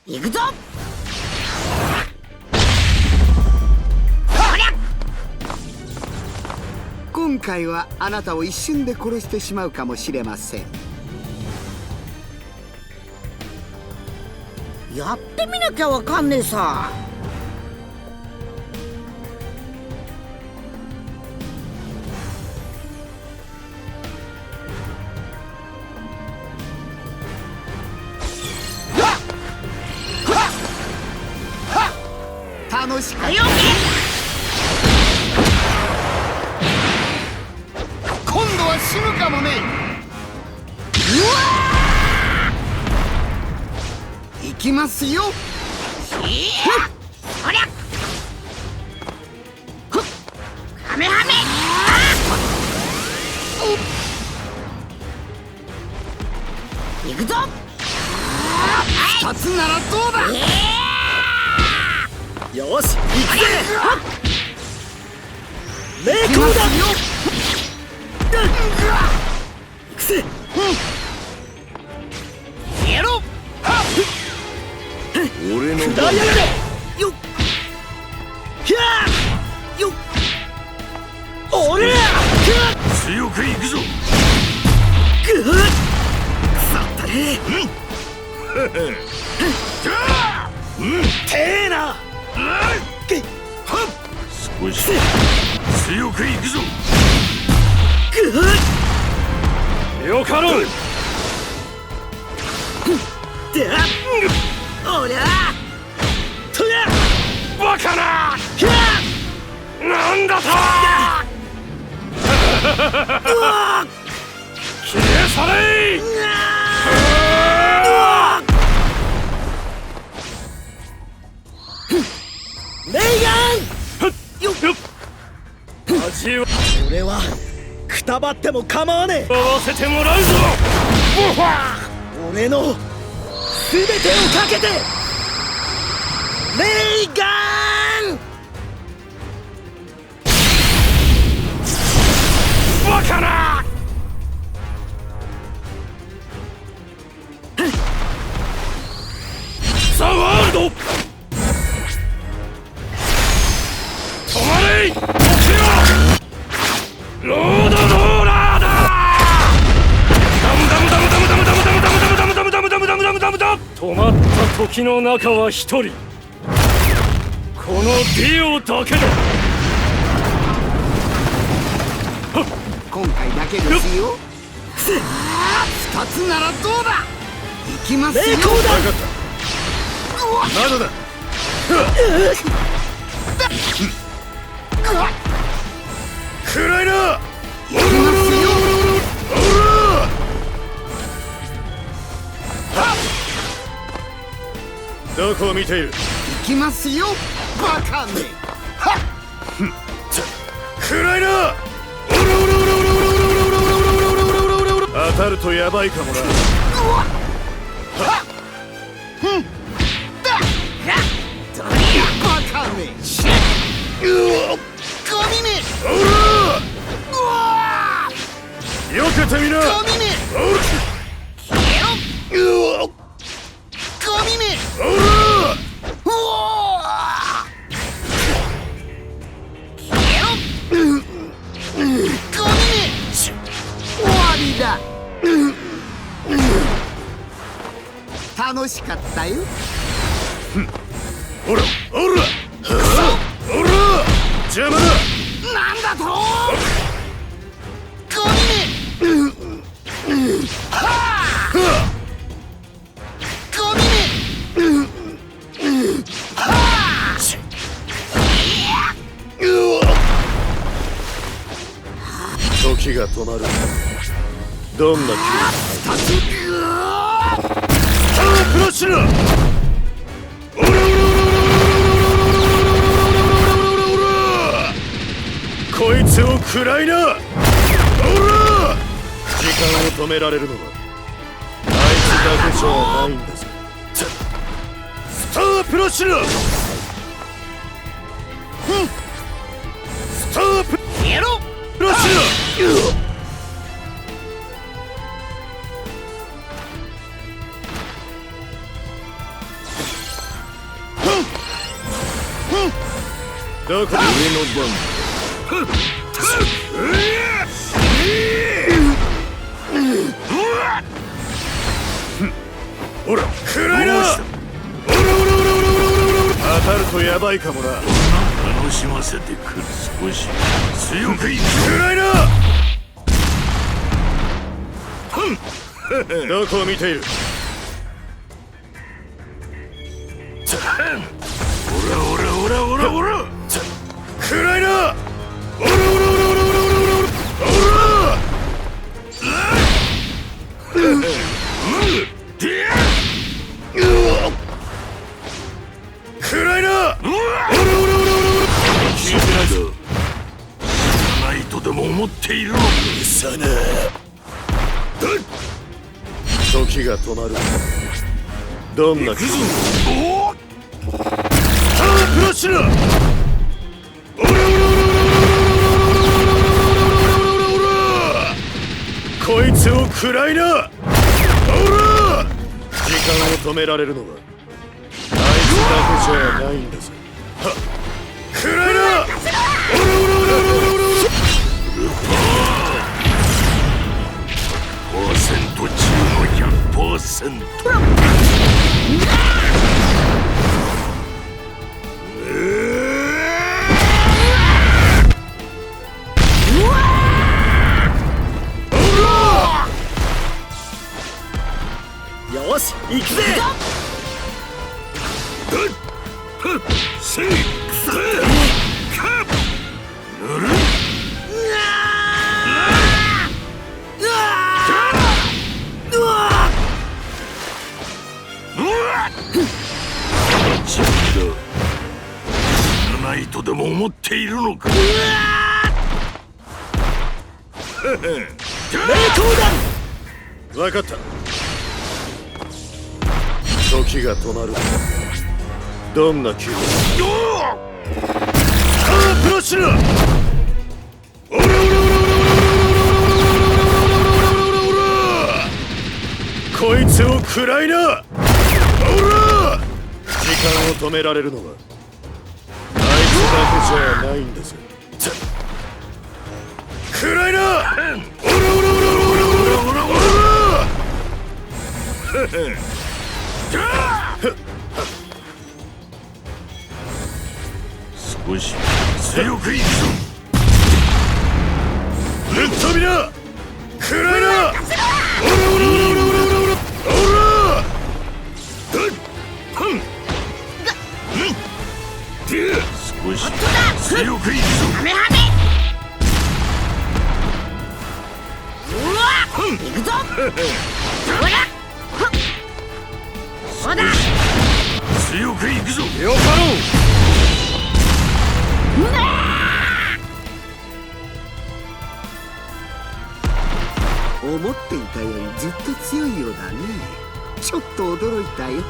行くぞ。今回はあなたを一瞬で殺してしまうかもしれません。やってみなきゃわかんねえさ。楽しかった。今度は死ぬかもね。行きますよ。そりゃカメハメ。行くぞ。二つならどうだ。よし、行くぜ。霊光だ。行くぜ。やろう。俺のダイヤルよっ。ひゃーよっ。俺ら強く行くぞ。ぐっ腐ったね。てえな。少し強く行くぞ。よかろう。でおりゃとやバカな。ひゃなんだと。消え去れ。レイガンよっ味は俺はくたばっても構わねえ。合わせてもらうぞ。俺の全てをかけてレイガン。バカな。ザ・ワールド止まれ。起きろ。ロードローラーだ。ダムダムダムダムダムダムダムダムダムダムダムダムダムダムダムダム。止まった時の中は一人。このディオだけだ。今回だけですよ。二つならどうだ。行きますよ。霊光だ。まだだ。暗いな。行きますよ。どこを見ている。行きますよ。バカめ。暗いな。当たるとヤバいかもな。バカめ。ゴミめ。よけてみな。ゴミめ。ゴミめ。終わりだ。楽しかったよ。おらおらおら邪魔だ。なんだと。ゴミめ。はあ。ゴミめ。はあ。時が止まる。どんな気分。スタープラッシュだ。おらおらおらおらおらおらおらおらおら。こいつを食らいな。おら。時間を止められるのはあいつだけじゃないんだぜ。スタープラッシュだ。スタープやろう。ラッシュだ。俺の番ほら暗いな。当たるとヤバいかもな。楽しませてくる。少し強くいく。暗いな。どこを見ている。オラ暗いな。暗いな。聞いてないぞ。知らないとでも思っているのか。さな時が止まる。どんな気分。プラッシュだ。こいつを食らいな。時間を止められるのはあいつだけじゃないんだぞ。食らいな。%中の 100%。よし行くぜ。せい自分だ。知らないとでも思っているのか。分かった。時が止まる。どんな気分。プラッシュだ。こいつを食らいな。時間を止められるのはあいつだけじゃないんだぞ。食らいな。少し強くいくぞ。ぶっ飛びな。食らいな。少し強くいくぞ。カメハメ。うわっ行くぞ。ほらそうだ。強くいくぞ。よかろ思っていたよりずっと強いようだね。ちょっと驚いたよ。